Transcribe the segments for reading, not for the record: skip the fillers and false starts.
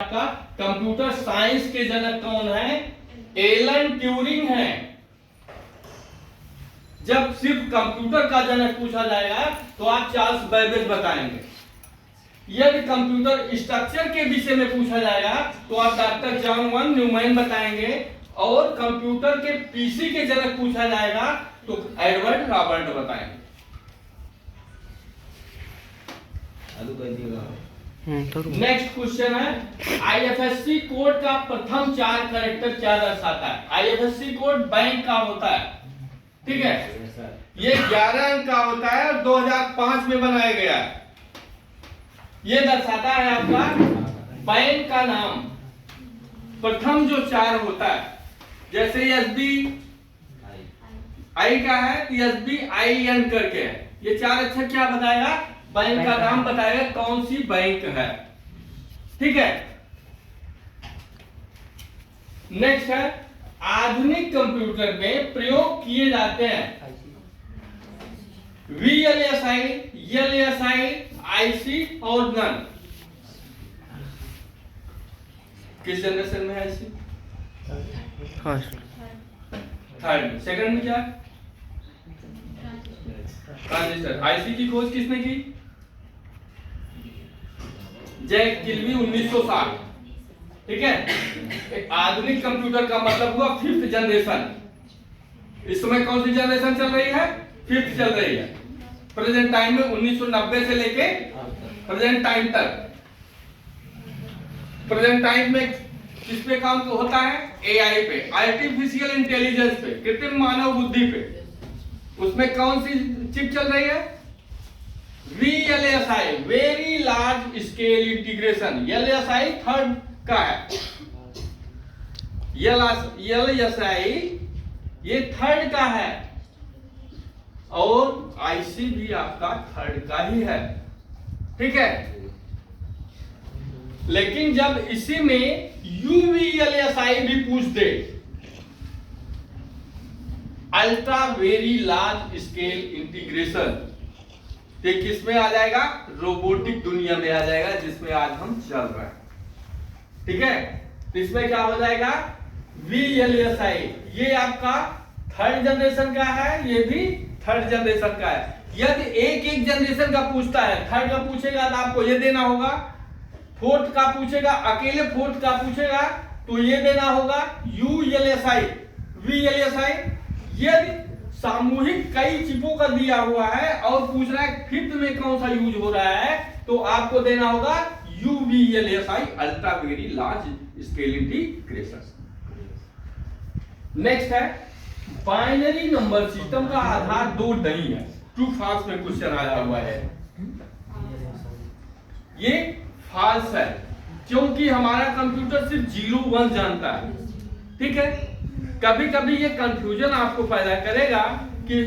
आपका computer science के जनक कौन है? एलन ट्यूरिंग है। जब सिर्फ कंप्यूटर का जनक पूछा जाएगा तो आप चार्ल्स बेबेज बताएंगे। यदि कंप्यूटर स्ट्रक्चर के विषय में पूछा जाएगा तो आप डॉक्टर जॉन वन न्यूमैन बताएंगे, और कंप्यूटर के पीसी के जनक पूछा जाएगा तो एडवर्ड रॉबर्ट बताएंगे। नेक्स्ट क्वेश्चन है, आईएफएससी कोड का प्रथम 4 कैरेक्टर क्या दर्शाता है? आईएफएससी कोड बैंक का होता है, ठीक है, ये 11 अंक का होता है और 2005 में बनाया गया है। ये दर्शाता है आपका बैंक का नाम। प्रथम जो 4 होता है, जैसे एसबी आई का है तो SBIN करके है, ये 4 अक्षर क्या बताएगा? बैंक का नाम बताएगा, कौन सी बैंक है, ठीक है। नेक्स्ट है, आधुनिक कंप्यूटर में प्रयोग किए जाते हैं VLSI, LSI, IC और नन। किस जनरेशन में है IC? थर्ड में। सेकंड में क्या? ट्रांजिस्टर। IC की खोज किसने की? जैक किल्बी 1960, ठीक है। आधुनिक कंप्यूटर का मतलब हुआ 5th जनरेशन। इस समय कौन सी जनरेशन चल रही है? 5th चल रही है। प्रेजेंट टाइम में 1990 से लेके प्रेजेंट टाइम तक। प्रेजेंट टाइम में किस पे काम होता है? AI पे, आर्टिफिशियल इंटेलिजेंस पे, कृत्रिम मानव बुद्धि पे। उसमें कौन सी चिप चल रही है? VLSI, very large scale integration. LSI third का है, LSI ये थर्ड का है, और IC भी आपका थर्ड का ही है, ठीक है। लेकिन जब इसी में UVLSI भी पूछ दे, ultra very large scale integration, ये किस में आ जाएगा? रोबोटिक दुनिया में आ जाएगा, जिसमें आज हम चल रहे हैं, ठीक है। तो इसमें क्या हो जाएगा? VLSI ये आपका थर्ड जनरेशन का है, ये भी थर्ड जनरेशन का है। यदि एक जनरेशन का पूछता है, थर्ड का पूछेगा तो आपको ये देना होगा, फोर्थ का पूछेगा, अकेले फोर्थ का पूछेगा तो ये देना होगा ULSI, VLSI। यदि सामूहिक कई चिपों का दिया हुआ है और पूछ रहा है 5th में कौन सा यूज हो रहा है, तो आपको देना होगा UVLSI, ultra very large scale integration. Next है, बाइनरी नंबर सिस्टम का आधार 2 नहीं है। ट्रू फॉल्स में क्वेश्चन आया हुआ है, ये फॉल्स है, क्योंकि हमारा कंप्यूटर सिर्फ 0 1 जानता है, ठीक है। कभी कभी ये कंफ्यूजन आपको पैदा करेगा कि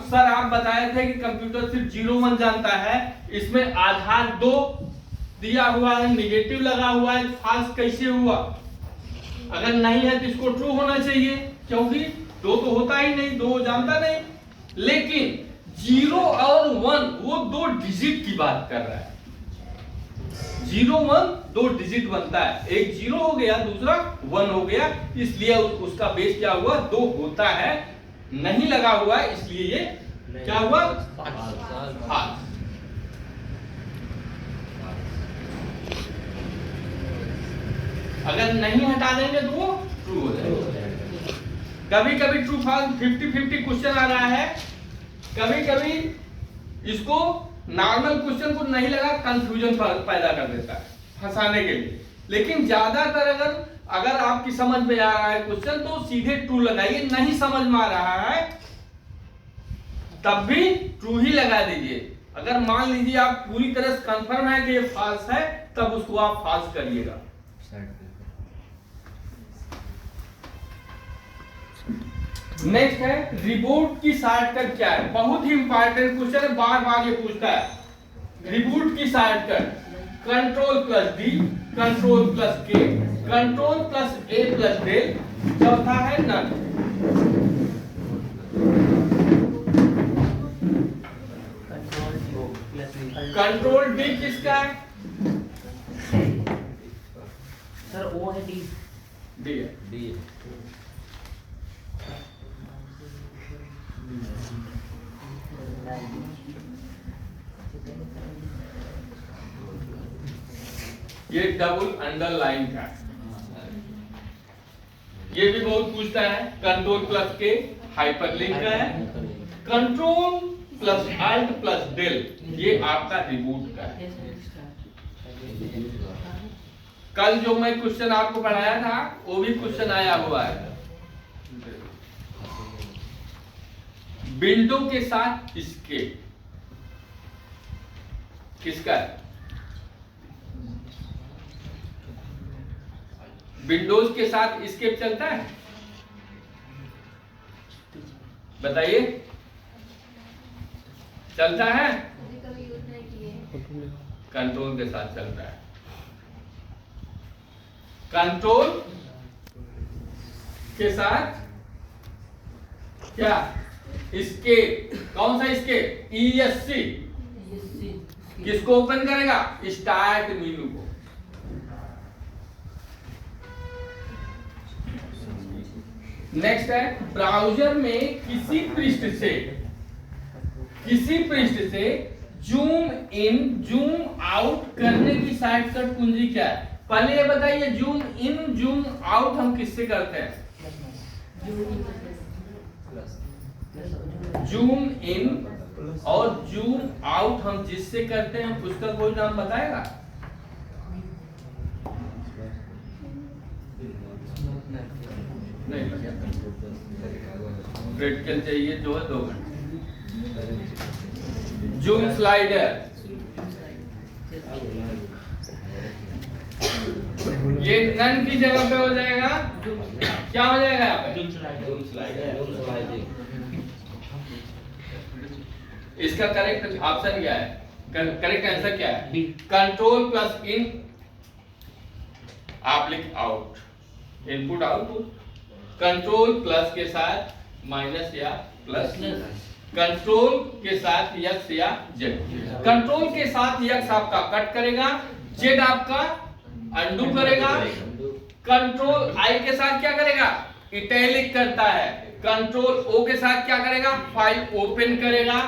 सर आप बताए थे कि कंप्यूटर सिर्फ 0 1 जानता है, इसमें आधार 2 दिया हुआ है, निगेटिव लगा हुआ है, फॉल्स कैसे हुआ? अगर नहीं है तो इसको ट्रू होना चाहिए, क्योंकि 2 तो होता ही नहीं, 2 जानता नहीं। लेकिन 0 और 1 वो 2 डिजिट की बात कर रहा है। 0 1 2 डिजिट बनता है, एक 0 हो गया, दूसरा 1 हो गया, इसलिए उसका बेस क्या हुआ? 2 होता है, नहीं लगा हुआ है, इसलिए ये क्या हुआ? फॉल्स। अगर नहीं हटा देंगे तो वो ट्रू हो जाएगा। कभी कभी ट्रू फॉल्स 50-50 क्वेश्चन आ रहा है, कभी कभी इसको नॉर्मल क्वेश्चन को नहीं लगा, कंफ्यूजन पैदा कर देता है फंसाने के लिए। लेकिन ज्यादातर अगर आपकी समझ में आ रहा है क्वेश्चन तो सीधे ट्रू लगाइए, नहीं समझ में आ रहा है तब भी ट्रू ही लगा दीजिए। अगर मान लीजिए आप पूरी तरह से कंफर्म है कि ये फॉल्स है, तब उसको आप फॉल्स करिएगा। नेक्स्ट है, रिबूट की शॉर्टकट क्या है? बहुत ही इंपॉर्टेंट क्वेश्चन है, बार बार ये पूछता है। रिबूट की शॉर्टकट Ctrl+D, Ctrl+K, Ctrl+A+Del, चौथा है नन। Ctrl D किसका है? सर ओ है डी डी है। डी ये डबल अंडरलाइन का, ये भी बहुत पूछता है। कंट्रोल प्लस के हाइपरलिंक का है। Control plus alt plus del ये आपका रिबूट का है। कल जो मैं क्वेश्चन आपको पढ़ाया था वो भी क्वेश्चन आया हुआ है। विंडो के साथ एस्केप किसका है? विंडोज के साथ एस्केप चलता है? बताइए, चलता है? कंट्रोल के साथ चलता है। कंट्रोल के साथ क्या? एस्केप। कौन सा एस्केप? ESC। किसको ओपन करेगा? स्टार्ट मेनू को। नेक्स्ट है ब्राउजर में किसी पृष्ठ से जूम इन जूम आउट करने की शॉर्टकट कुंजी क्या है? पहले ये बताइए, जूम इन जूम आउट हम किससे करते हैं? जूम इन और जूम आउट हम जिससे करते हैं उसका कोई नाम बताएगा? नहीं, प्रैक्टिकल चाहिए जो है 2 घंटे। जूम स्लाइडर, ये नन की जगह पे हो जाएगा। क्या हो जाएगा यहाँ पे? Zoom slider. इसका करेक्ट ऑप्शन क्या है? करेक्ट आंसर क्या है? कंट्रोल प्लस इन आप लिख out, input output. Control plus के साथ माइनस या प्लस, कंट्रोल के साथ यक्स या जेड। कंट्रोल के साथ यक्स आपका कट करेगा, जेड आपका अंडू करेगा। कंट्रोल आई के साथ क्या करेगा? इटैलिक करता है। कंट्रोल ओ के साथ क्या करेगा? फाइल ओपन करेगा।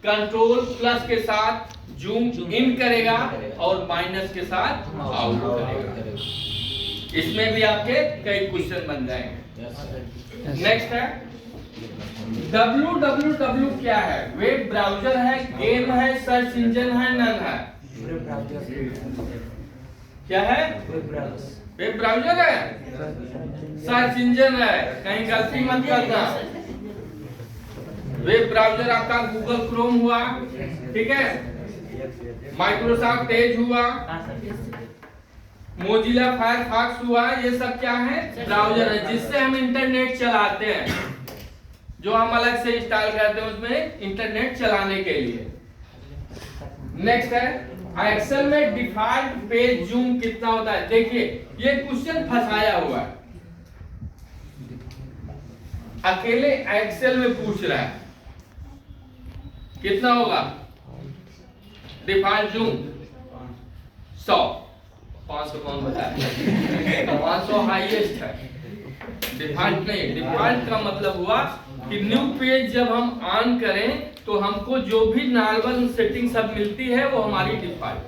कंट्रोल प्लस के साथ जूम इन करेगा और माइनस के साथ आउट करेगा। इसमें भी आपके कई क्वेश्चन बन जाएंगे। नेक्स्ट है www क्या है? वेब ब्राउजर है, गेम है, सर्च इंजन है, नन है? क्या है? वेब ब्राउजर है, सर्च इंजन है, कहीं गलती मत करना। वेब ब्राउजर आपका गूगल क्रोम हुआ, ठीक है, माइक्रोसॉफ्ट एज हुआ, मोजिला फायरफॉक्स हुआ। ये सब क्या है? ब्राउजर है जिससे हम इंटरनेट चलाते हैं, जो हम अलग से इंस्टॉल करते हैं उसमें इंटरनेट चलाने के लिए। नेक्स्ट है एक्सेल में डिफॉल्ट पेज जूम कितना होता है? देखिए ये क्वेश्चन फंसाया हुआ है, अकेले एक्सेल में पूछ रहा है कितना होगा डिफॉल्ट जूम? 100। 500 कौन बताया? 500 हाईएस्ट है, डिफॉल्ट नहीं। डिफॉल्ट का मतलब हुआ कि न्यू पेज जब हम ऑन करें तो हमको जो भी नॉर्मल सेटिंग सब मिलती है वो हमारी डिफॉल्ट,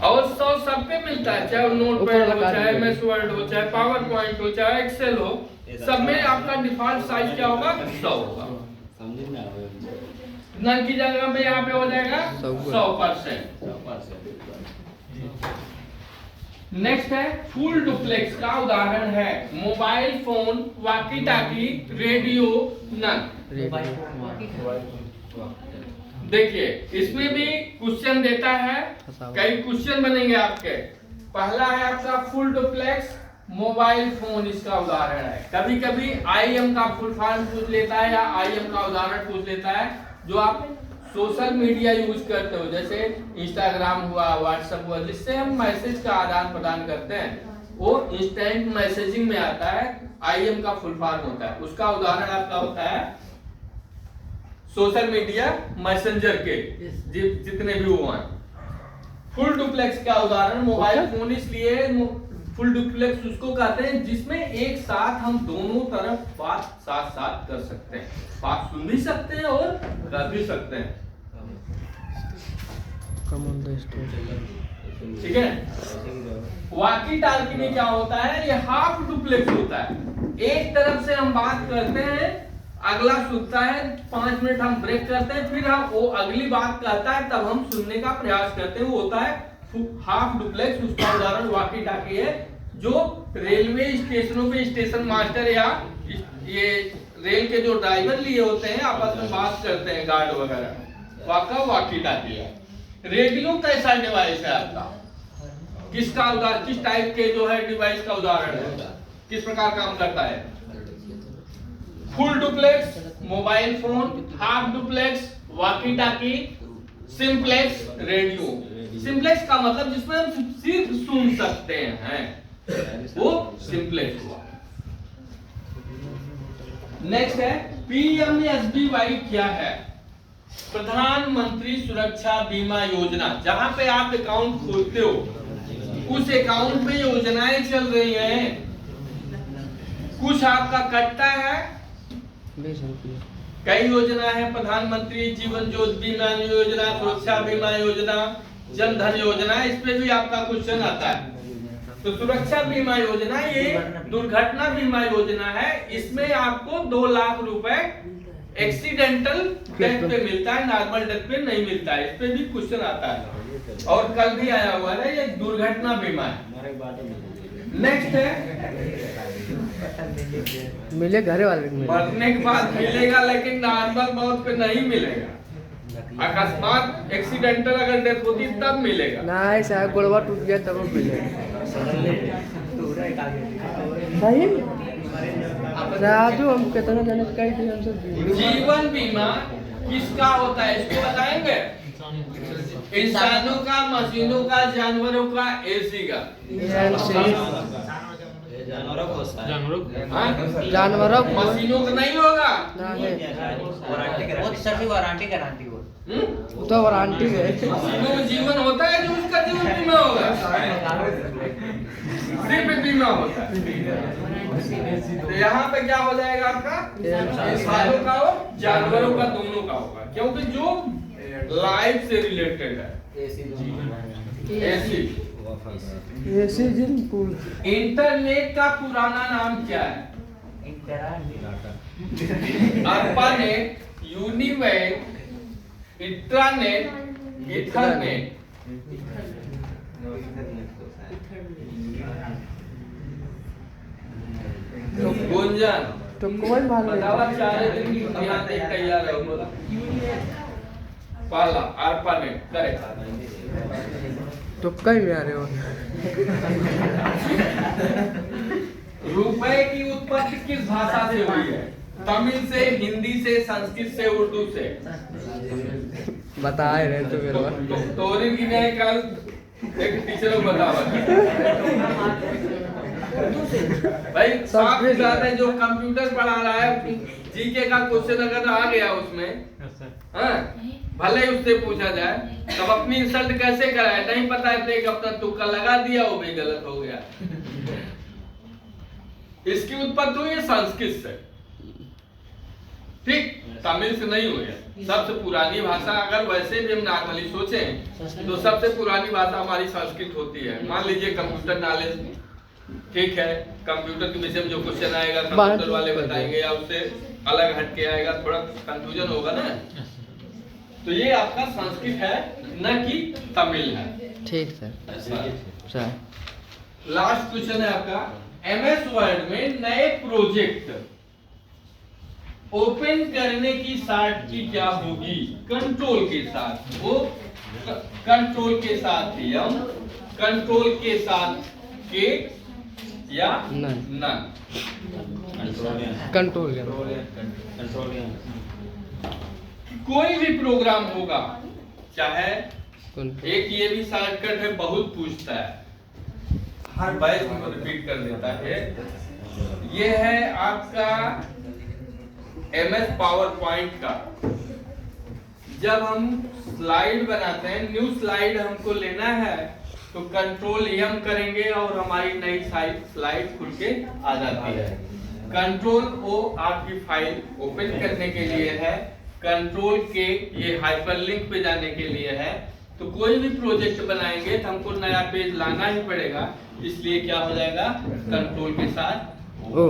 और 100 सब पे मिलता है, चाहे नोटपैड हो, चाहे एमएस वर्ड हो, चाहे पावर पॉइंट हो, चाहे एक्सेल हो, सब में आपका डिफॉल्ट साइज क्या होगा? 100 होगा। नन की जगह में यहाँ पे हो जाएगा 100%। नेक्स्ट है फुल डुप्लेक्स का उदाहरण है mobile phone, walkie talkie, radio, नन। देखिए इसमें भी क्वेश्चन देता है, कई क्वेश्चन बनेंगे आपके। पहला है आपका फुल डुप्लेक्स मोबाइल फोन, इसका उदाहरण है। कभी कभी IM का फुल फॉर्म पूछ लेता है या IM का उदाहरण पूछ लेता है। जो आप सोशल मीडिया यूज करते हो, जैसे इंस्टाग्राम हुआ, व्हाट्सएप हुआ, जिससे हम मैसेज का आदान प्रदान करते हैं, वो इंस्टेंट मैसेजिंग में आता है। IM का फुल फॉर्म होता है, उसका उदाहरण आपका होता है सोशल मीडिया मैसेंजर के जितने भी वो हैं। फुल डुप्लेक्स का उदाहरण मोबाइल फोन, इसलिए फुल डुप्लेक्स उसको कहते हैं जिसमें एक साथ हम दोनों तरफ बात साथ साथ कर सकते हैं, बात सुन भी सकते हैं और कर भी सकते हैं। ठीक है। वॉकी टॉकी में क्या होता है, ये हाफ डुप्लेक्स होता है, एक तरफ से हम बात करते हैं, अगला सुनता है, 5 मिनट हम ब्रेक करते हैं, फिर हम वो अगली बात कहता है, तब हम सुनने का प्रयास करते हैं, वो होता है हाफ डुप्लेक्स। उसका उदाहरण वॉकी टॉकी है, जो रेलवे स्टेशनों पे स्टेशन मास्टर या ये रेल के जो ड्राइवर लिए होते हैं आपस में बात करते हैं, गार्ड वगैरह, वाका वॉकी टॉकी है। रेडियो कैसा डिवाइस है आपका, किसका उदाहरण, किस टाइप के जो है डिवाइस का उदाहरण है, किस प्रकार काम करता है? Full duplex mobile phone, half duplex walkie talkie, simplex radio. Simplex का मतलब जिसमें हम सिर्फ सुन सकते हैं, वो सिंप्लेक्स हुआ। नेक्स्ट है पीएमएसबीवाई क्या है? प्रधानमंत्री सुरक्षा बीमा योजना। जहां पे आप अकाउंट खोलते हो उस अकाउंट में योजनाएं चल रही हैं, कुछ आपका कटता है, कई योजना है, प्रधानमंत्री जीवन ज्योति बीमा योजना, सुरक्षा बीमा योजना, जन धन योजना, इस पे भी आपका क्वेश्चन आता है। तो सुरक्षा बीमा योजना ये दुर्घटना बीमा योजना है, इसमें आपको 2 लाख रुपए एक्सीडेंटल डेथ पे मिलता है, नॉर्मल डेथ पे नहीं मिलता है, इस पे भी क्वेश्चन आता है और कल भी आया हुआ है, ये दुर्घटना बीमा है। नेक्स्ट है मिले घरे वाले मरने के बाद मिलेगा, लेकिन नॉर्मल मौत पे नहीं मिलेगा, अकस्मात एक्सीडेंटल अगर डेथ होती तब मिलेगा। नहीं साहब, गोड़वा टूट गया तब मिलेगा। सही राजू हम कितना जाने कई थे हमसे। जीवन बीमा किसका होता है इसको बताएंगे? इंसानों का, मशीनों का, जानवरों का, एसी का। जानवरों मशीनों का नहीं होगा, तो वारंटी है। मशीनों में जीवन होता है जो उसका जीवन बीमा होगा, सिर्फ बीमा होता है। तो यहाँ पे क्या हो जाएगा आपका, इंसानों का और जानवरों का, दोनों का होगा, क्योंकि जो लाइफ से रिलेटेड है। एसी इंटरनेट का पुराना नाम क्या है? ARPANET, Univet, intranet, Ethernet. Gunjan तो कोई माल बतावा 4 दिन की यहाँ तक तैयार है, बोला पहला अर्पानेट करेक्ट। तो कई में आ रहे हो। रुपए की उत्पत्ति किस भाषा से हुई है? तमिल से, हिंदी से, संस्कृत से, उर्दू से? बता रहे तो मेरे तोरी की नहीं, कल एक टीचर को बतावा भाई, साफ बात है, जो कंप्यूटर पढ़ा रहा है, जीके का क्वेश्चन अगर आ गया उसमें, हाँ, भले ही उससे पूछा जाए, तब अपनी इंसल्ट कैसे कराए? नहीं पता है, एक अपना तुक्का लगा दिया, वो भी गलत हो गया। इसकी उत्पत्ति हुई है संस्कृत से, ठीक, तमिल से नहीं हुई है। सबसे पुरानी भाषा अगर वैसे भी हम नॉर्मली सोचें तो सबसे पुरानी भाषा हमारी संस्कृत होती है। मान लीजिए कंप्यूटर नॉलेज, ठीक है, कंप्यूटर के विषय में जो क्वेश्चन आएगा कंप्यूटर वाले बताएंगे या उससे अलग हट के आएगा, थोड़ा कंफ्यूजन होगा ना। तो ये आपका संस्कृत है, न कि तमिल है। ठीक सर। लास्ट क्वेश्चन है आपका, एमएस वर्ड में नए प्रोजेक्ट ओपन करने की शॉर्ट की क्या होगी? कंट्रोल के साथ, वो कंट्रोल के साथ ही हम कंट्रोल के साथ के या नन कंट्रोल। कोई भी प्रोग्राम होगा, चाहे एक ये भी शॉर्टकट है, बहुत पूछता है, हर बैच में रिपीट कर देता है। ये है आपका एमएस पावर पॉइंट का जब हम स्लाइड बनाते हैं, न्यू स्लाइड हमको लेना है तो कंट्रोल एम करेंगे और हमारी नई स्लाइड खुल के आ जाती है। कंट्रोल ओ आपकी फाइल ओपन करने के लिए है, कंट्रोल के ये हाइपरलिंक पे जाने के लिए है। तो कोई भी प्रोजेक्ट बनाएंगे तो हमको नया पेज लाना ही पड़ेगा, इसलिए क्या हो जाएगा कंट्रोल के साथ ओ